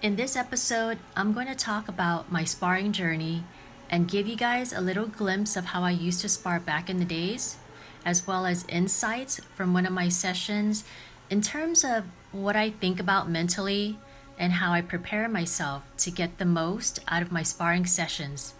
In this episode, I'm going to talk about my sparring journey and give you guys a little glimpse of how I used to spar back in the days, as well as insights from one of my sessions in terms of what I think about mentally and how I prepare myself to get the most out of my sparring sessions.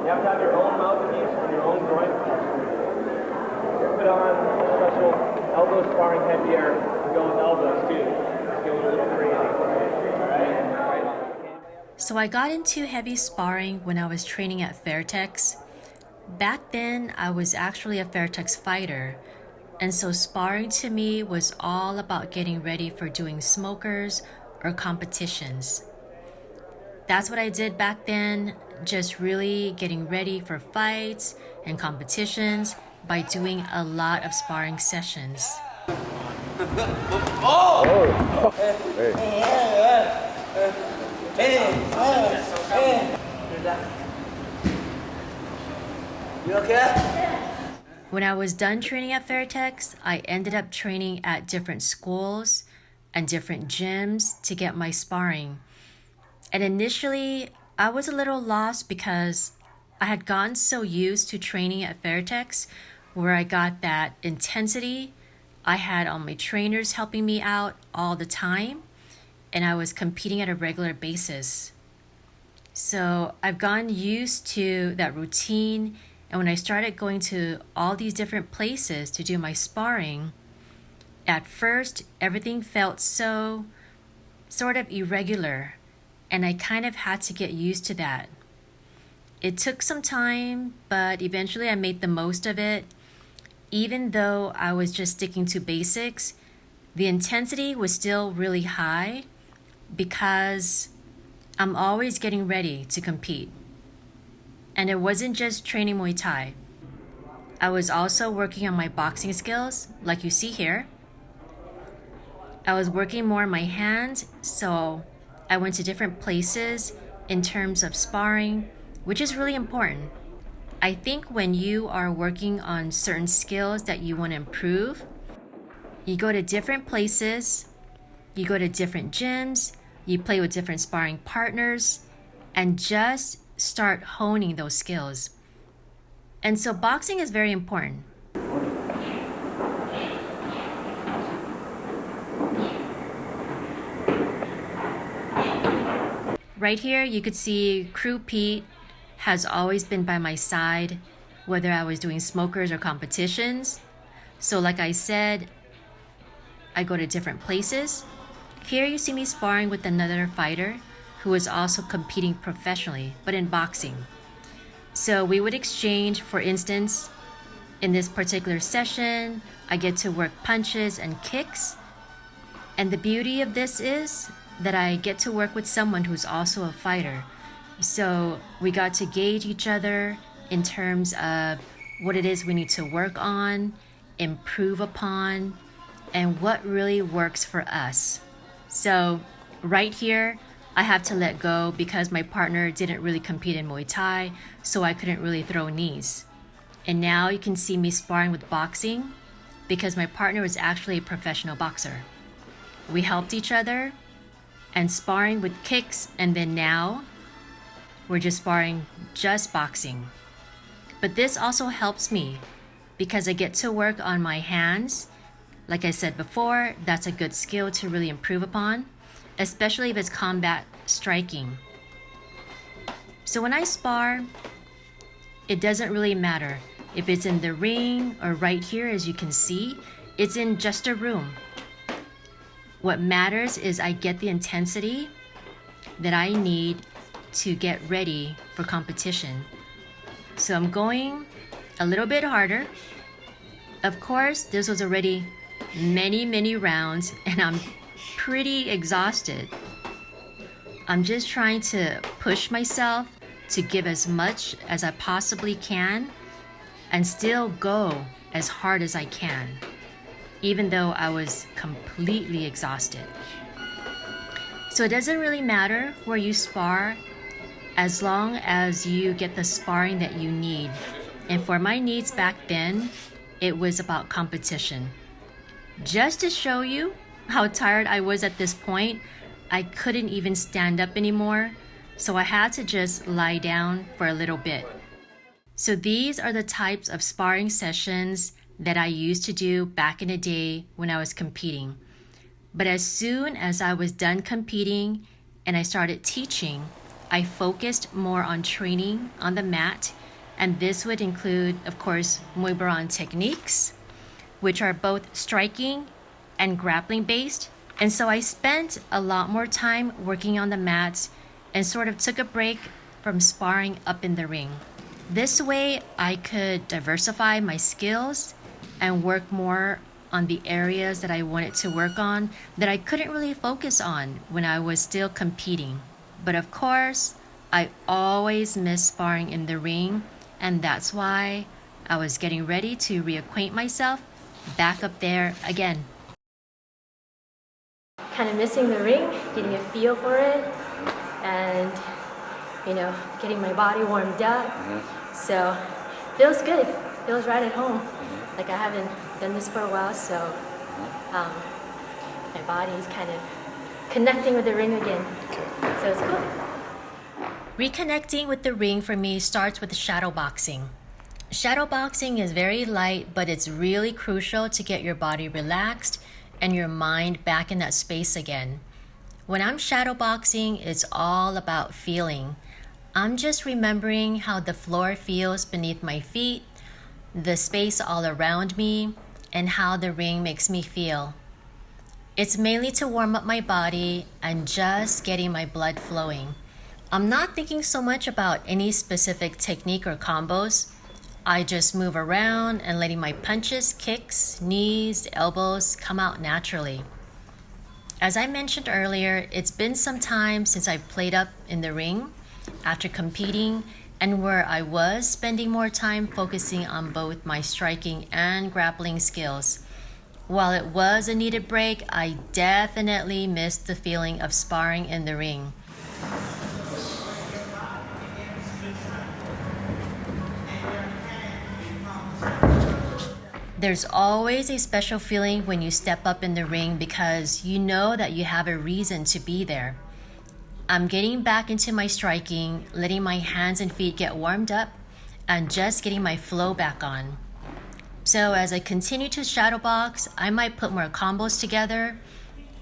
You have to have your own mouthpiece and your own groin position. Put on special elbow sparring headgear to go with elbows too. It's going a little crazy. Alright? So I got into heavy sparring when I was training at Fairtex. Back then, I was actually a Fairtex fighter, and so sparring to me was all about getting ready for doing smokers or competitions. That's what I did back then, just really getting ready for fights and competitions by doing a lot of sparring sessions. You okay? When I was done training at Fairtex, I ended up training at different schools and different gyms to get my sparring. And initially, I was a little lost because I had gotten so used to training at Fairtex where I got that intensity. I had all my trainers helping me out all the time, and I was competing at a regular basis. So I've gotten used to that routine, and when I started going to all these different places to do my sparring, at first everything felt so sort of irregular, and I kind of had to get used to that. It took some time, but eventually I made the most of it. Even though I was just sticking to basics, the intensity was still really high because I'm always getting ready to compete. And it wasn't just training Muay Thai. I was also working on my boxing skills, like you see here. I was working more on my hands, so I went to different places in terms of sparring, which is really important. I think when you are working on certain skills that you want to improve, you go to different places, you go to different gyms, you play with different sparring partners, and just start honing those skills. And so boxing is very important. Right here, you could see Crew Pete has always been by my side, whether I was doing smokers or competitions. So like I said, I go to different places. Here you see me sparring with another fighter who is also competing professionally, but in boxing. So we would exchange, for instance, in this particular session, I get to work punches and kicks. And the beauty of this is that I get to work with someone who's also a fighter. So we got to gauge each other in terms of what it is we need to work on, improve upon, and what really works for us. So right here, I have to let go because my partner didn't really compete in Muay Thai, so I couldn't really throw knees. And now you can see me sparring with boxing because my partner was actually a professional boxer. We helped each other and sparring with kicks, and then now we're just sparring just boxing. But this also helps me because I get to work on my hands. Like I said before, that's a good skill to really improve upon, especially if it's combat striking. So when I spar, it doesn't really matter if it's in the ring or right here, as you can see, it's in just a room. What matters is I get the intensity that I need to get ready for competition. So I'm going a little bit harder. Of course, this was already many rounds and I'm pretty exhausted. I'm just trying to push myself to give as much as I possibly can and still go as hard as I can, even though I was completely exhausted. So it doesn't really matter where you spar as long as you get the sparring that you need. And for my needs back then, it was about competition. Just to show you how tired I was at this point, I couldn't even stand up anymore, so I had to just lie down for a little bit. So these are the types of sparring sessions that I used to do back in the day when I was competing. But as soon as I was done competing and I started teaching, I focused more on training on the mat, and this would include, of course, Muay Boran techniques, which are both striking and grappling based. And so I spent a lot more time working on the mat and sort of took a break from sparring up in the ring. This way, I could diversify my skills and work more on the areas that I wanted to work on that I couldn't really focus on when I was still competing. But of course, I always miss sparring in the ring, and that's why I was getting ready to reacquaint myself back up there again. Kind of missing the ring, getting a feel for it, and getting my body warmed up. So feels good, feels right at home. Like I haven't done this for a while, so my body's kind of connecting with the ring again. So it's cool. Reconnecting with the ring for me starts with shadow boxing. Shadow boxing is very light, but it's really crucial to get your body relaxed and your mind back in that space again. When I'm shadow boxing, it's all about feeling. I'm just remembering how the floor feels beneath my feet, the space all around me, and how the ring makes me feel. It's mainly to warm up my body and just getting my blood flowing. I'm not thinking so much about any specific technique or combos. I just move around and letting my punches, kicks, knees, elbows come out naturally. As I mentioned earlier, it's been some time since I've played up in the ring after competing, and where I was spending more time focusing on both my striking and grappling skills. While it was a needed break, I definitely missed the feeling of sparring in the ring. There's always a special feeling when you step up in the ring because you know that you have a reason to be there. I'm getting back into my striking, letting my hands and feet get warmed up, and just getting my flow back on. So as I continue to shadow box, I might put more combos together.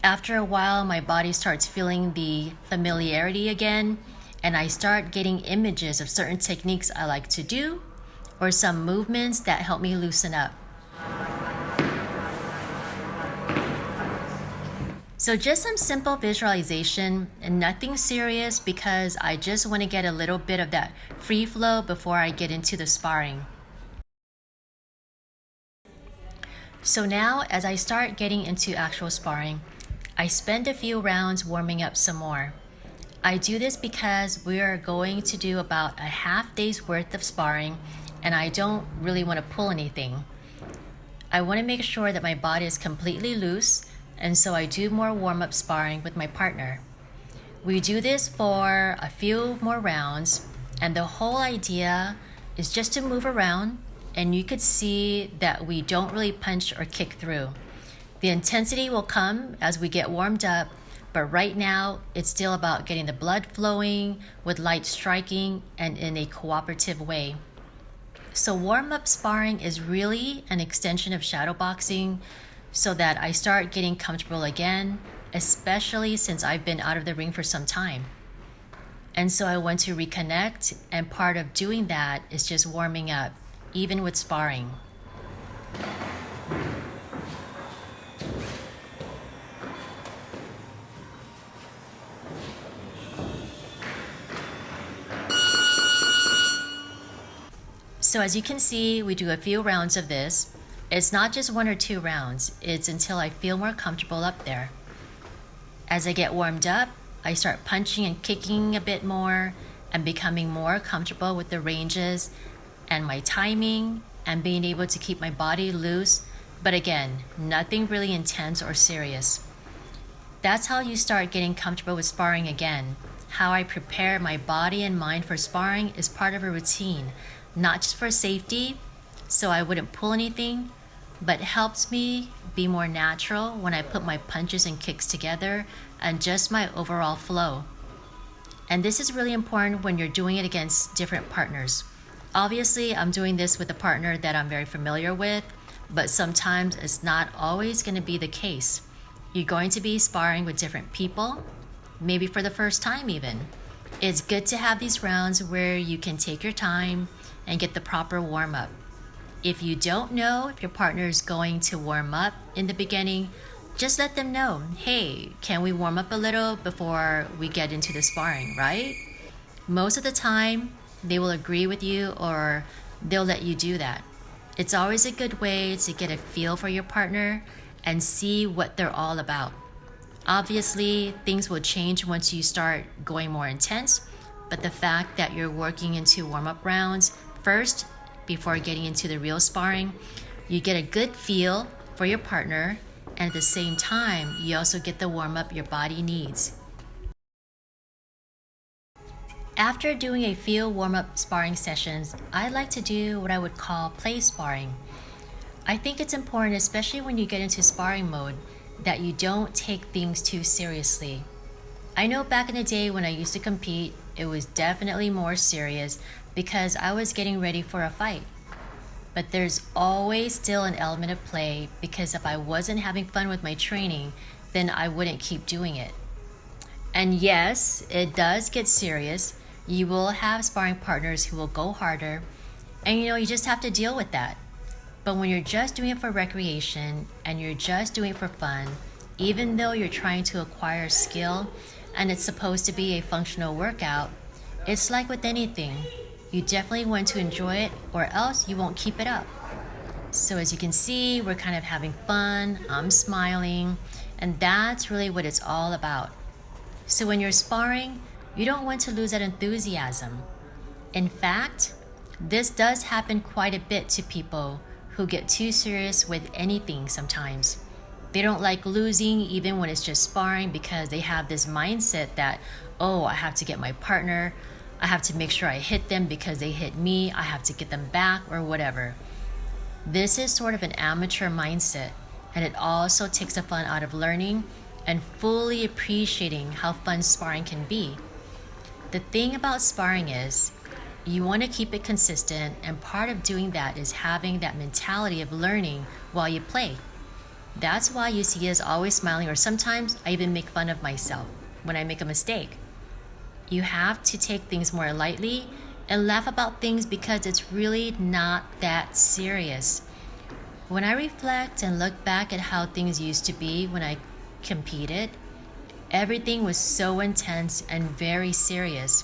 After a while, my body starts feeling the familiarity again, and I start getting images of certain techniques I like to do, or some movements that help me loosen up. So just some simple visualization and nothing serious because I just want to get a little bit of that free flow before I get into the sparring. So now as I start getting into actual sparring, I spend a few rounds warming up some more. I do this because we are going to do about a half day's worth of sparring and I don't really want to pull anything. I want to make sure that my body is completely loose, and so I do more warm-up sparring with my partner. We do this for a few more rounds, and the whole idea is just to move around, and you could see that we don't really punch or kick through. The intensity will come as we get warmed up, but right now it's still about getting the blood flowing with light striking and in a cooperative way. So warm-up sparring is really an extension of shadow boxing so that I start getting comfortable again, especially since I've been out of the ring for some time. And so I want to reconnect, and part of doing that is just warming up, even with sparring. So as you can see, we do a few rounds of this. It's not just 1 or 2 rounds, it's until I feel more comfortable up there. As I get warmed up, I start punching and kicking a bit more and becoming more comfortable with the ranges and my timing and being able to keep my body loose, but again, nothing really intense or serious. That's how you start getting comfortable with sparring again. How I prepare my body and mind for sparring is part of a routine. not just for safety, so I wouldn't pull anything, but helps me be more natural when I put my punches and kicks together and just my overall flow. And this is really important when you're doing it against different partners. Obviously, I'm doing this with a partner that I'm very familiar with, but sometimes it's not always going to be the case. You're going to be sparring with different people, maybe for the first time even. It's good to have these rounds where you can take your time and get the proper warm-up. If you don't know if your partner is going to warm up in the beginning, just let them know, hey, can we warm up a little before we get into the sparring, right? Most of the time, they will agree with you or they'll let you do that. It's always a good way to get a feel for your partner and see what they're all about. Obviously, things will change once you start going more intense, but the fact that you're working into warm-up rounds first before getting into the real sparring, you get a good feel for your partner, and at the same time, you also get the warm-up your body needs. After doing a few warm-up sparring sessions, I like to do what I would call play sparring. I think it's important, especially when you get into sparring mode, that you don't take things too seriously. I know back in the day when I used to compete, it was definitely more serious because I was getting ready for a fight. But there's always still an element of play because if I wasn't having fun with my training, then I wouldn't keep doing it. And yes, it does get serious. You will have sparring partners who will go harder, and you just have to deal with that. But when you're just doing it for recreation and you're just doing it for fun, even though you're trying to acquire skill and it's supposed to be a functional workout, it's like with anything. You definitely want to enjoy it or else you won't keep it up. So as you can see, we're kind of having fun, I'm smiling, and that's really what it's all about. So when you're sparring, you don't want to lose that enthusiasm. In fact, this does happen quite a bit to people who get too serious with anything sometimes. They don't like losing even when it's just sparring because they have this mindset that, oh, I have to get my partner, I have to make sure I hit them because they hit me, I have to get them back or whatever. This is sort of an amateur mindset, and it also takes the fun out of learning and fully appreciating how fun sparring can be. The thing about sparring is, you want to keep it consistent, and part of doing that is having that mentality of learning while you play. That's why you see us always smiling, or sometimes I even make fun of myself when I make a mistake. You have to take things more lightly and laugh about things because it's really not that serious. When I reflect and look back at how things used to be when I competed, everything was so intense and very serious.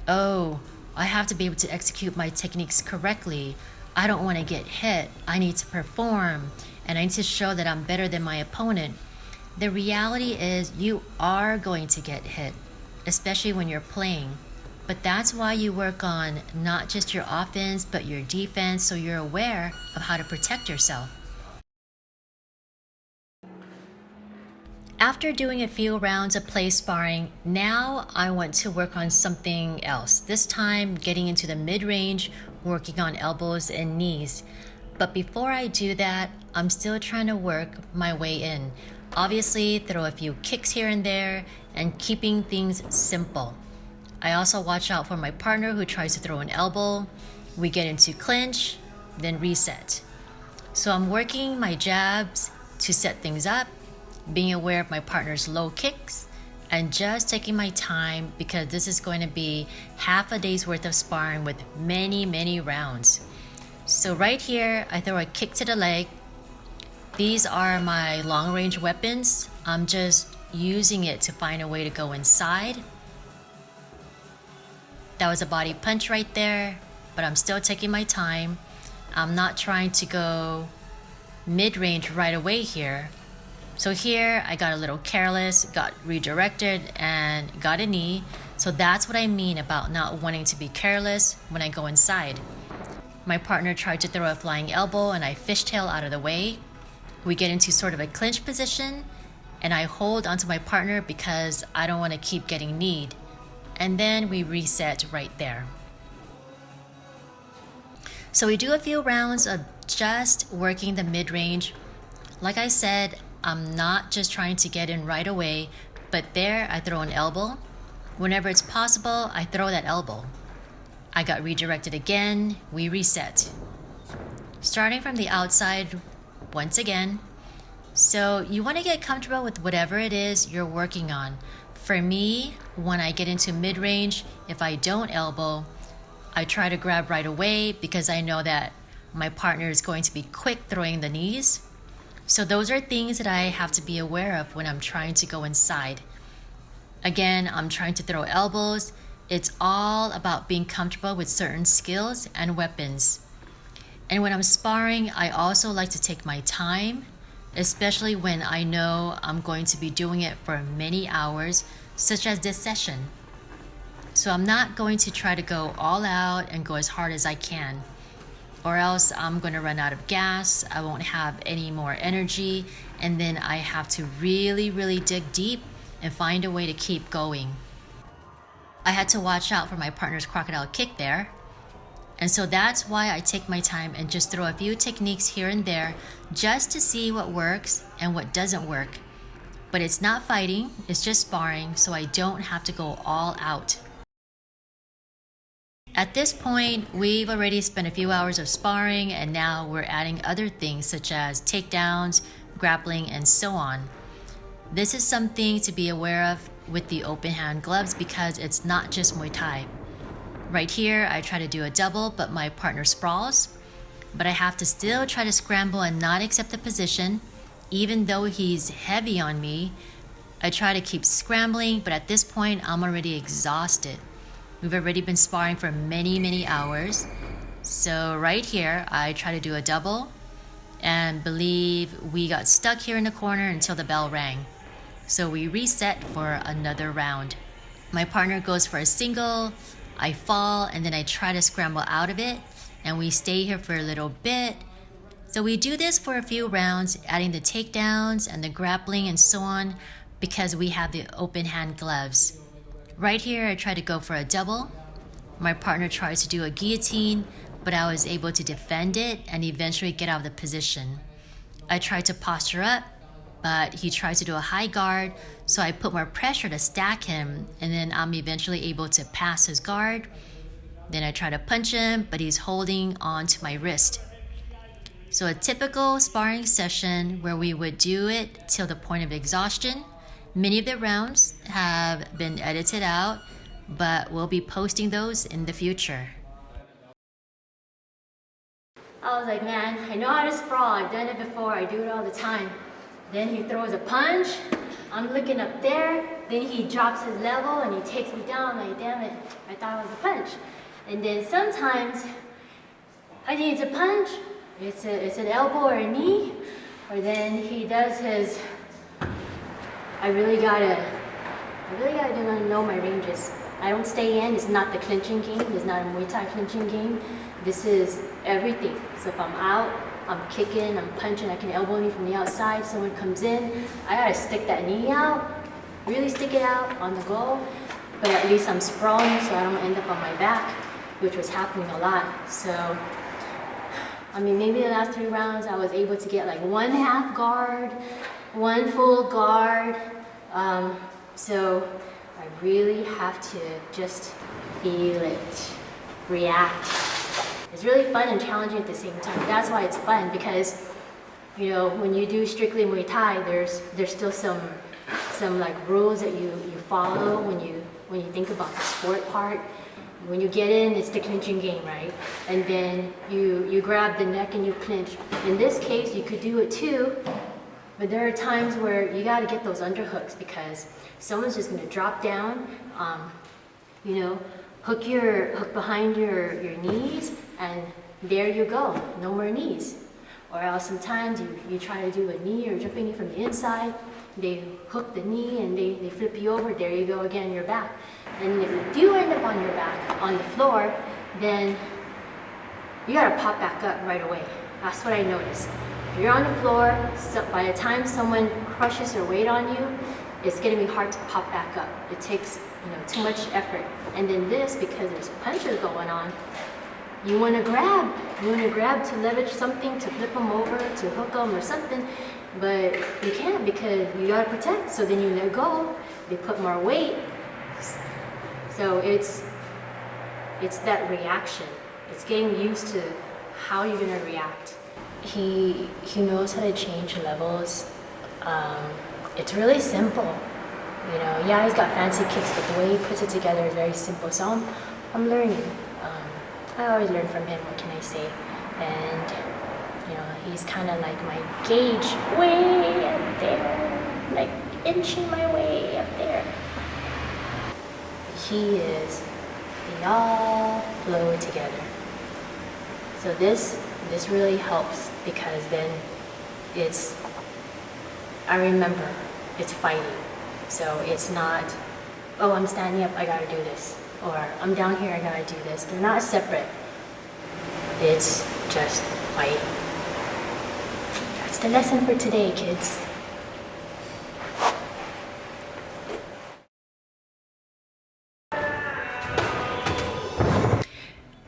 Oh, I have to be able to execute my techniques correctly. I don't want to get hit. I need to perform, and I need to show that I'm better than my opponent. The reality is you are going to get hit, especially when you're playing. But that's why you work on not just your offense, but your defense, so you're aware of how to protect yourself. After doing a few rounds of play sparring, now I want to work on something else. This time, getting into the mid-range, working on elbows and knees. But before I do that, I'm still trying to work my way in. Obviously, throw a few kicks here and there, and keeping things simple. I also watch out for my partner who tries to throw an elbow. We get into clinch, then reset. So I'm working my jabs to set things up, being aware of my partner's low kicks, and just taking my time because this is going to be half a day's worth of sparring with many rounds. So right here, I throw a kick to the leg. These are my long range weapons. I'm just using it to find a way to go inside. That was a body punch right there, but I'm still taking my time. I'm not trying to go mid-range right away here. So here I got a little careless, got redirected, and got a knee. So that's what I mean about not wanting to be careless when I go inside. My partner tried to throw a flying elbow and I fishtail out of the way. We get into sort of a clinch position and I hold onto my partner because I don't want to keep getting kneed. And then we reset right there. So we do a few rounds of just working the mid-range. Like I said, I'm not just trying to get in right away, but there I throw an elbow. Whenever it's possible, I throw that elbow. I got redirected again, we reset. Starting from the outside once again. So you want to get comfortable with whatever it is you're working on. For me, when I get into mid-range, if I don't elbow, I try to grab right away because I know that my partner is going to be quick throwing the knees. So those are things that I have to be aware of when I'm trying to go inside. Again, I'm trying to throw elbows. It's all about being comfortable with certain skills and weapons. And when I'm sparring, I also like to take my time, especially when I know I'm going to be doing it for many hours, such as this session. So I'm not going to try to go all out and go as hard as I can, or else I'm going to run out of gas, I won't have any more energy, and then I have to really, really dig deep and find a way to keep going. I had to watch out for my partner's crocodile kick there. And so that's why I take my time and just throw a few techniques here and there just to see what works and what doesn't work. But it's not fighting, it's just sparring, so I don't have to go all out. At this point, we've already spent a few hours of sparring, and now we're adding other things such as takedowns, grappling, and so on. This is something to be aware of with the open hand gloves because it's not just Muay Thai. Right here, I try to do a double, but my partner sprawls. But I have to still try to scramble and not accept the position. Even though he's heavy on me, I try to keep scrambling, but at this point, I'm already exhausted. We've already been sparring for many, many hours. So right here, I try to do a double and believe we got stuck here in the corner until the bell rang. So we reset for another round. My partner goes for a single, I fall, and then I try to scramble out of it, and we stay here for a little bit. So we do this for a few rounds, adding the takedowns and the grappling and so on, because we have the open hand gloves. Right here, I try to go for a double. My partner tries to do a guillotine, but I was able to defend it and eventually get out of the position. I tried to posture up, but he tries to do a high guard, so I put more pressure to stack him, and then I'm eventually able to pass his guard. Then I try to punch him, but he's holding on to my wrist. So a typical sparring session where we would do it till the point of exhaustion. Many of the rounds have been edited out, but we'll be posting those in the future. I was like, man, I know how to sprawl. I've done it before. I do it all the time. Then he throws a punch. I'm looking up there. Then he drops his level and he takes me down. I'm like, damn it, I thought it was a punch. And then sometimes I think it's a punch. It's an elbow or a knee. Or then he does his. I really gotta know my ranges. I don't stay in. It's not the clinching game. It's not a Muay Thai clinching game. This is everything. So if I'm out, I'm kicking, I'm punching, I can elbow me from the outside. Someone comes in, I gotta stick that knee out, really stick it out on the go. But at least I'm sprawling so I don't end up on my back, which was happening a lot. So, I mean, maybe the last 3 rounds I was able to get like 1 half guard, 1 full guard. So I really have to just feel it, react. It's really fun and challenging at the same time. That's why it's fun, because you know, when you do strictly Muay Thai, there's still some like rules that you follow when you think about the sport part. When you get in, it's the clinching game, right? And then you grab the neck and you clinch. In this case, you could do it too, but there are times where you got to get those underhooks because someone's just going to drop down, you know, hook behind your knees, and there you go, no more knees. Or else sometimes you try to do a knee or jumping from the inside, they hook the knee and they flip you over, there you go again, you're back. And if you do end up on your back, on the floor, then you gotta pop back up right away. That's what I noticed. If you're on the floor, so by the time someone crushes their weight on you, it's gonna be hard to pop back up. It takes too much effort. And then this, because there's punches going on, you want to grab to leverage something, to flip them over, to hook them or something, but you can't because you gotta protect. So then you let go, they put more weight. So it's that reaction. It's getting used to how you're gonna react. He knows how to change levels. It's really simple. You know, yeah, he's got fancy kicks, but the way he puts it together is very simple. So I'm learning. I always learn from him. What can I say? And you know, he's kind of like my gauge way up there, like inching my way up there. He is. They all flow together. So this really helps because then I remember it's fighting. So it's not, oh, I'm standing up, I gotta do this. Or I'm down here, I gotta do this. They're not separate. It's just fighting. That's the lesson for today, kids.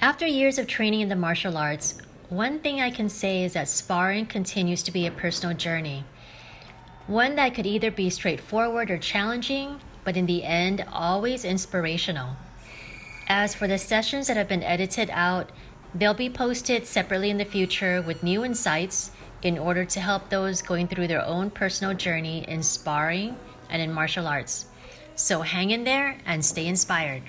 After years of training in the martial arts, one thing I can say is that sparring continues to be a personal journey. One that could either be straightforward or challenging, but in the end, always inspirational. As for the sessions that have been edited out, they'll be posted separately in the future with new insights in order to help those going through their own personal journey in sparring and in martial arts. So hang in there and stay inspired.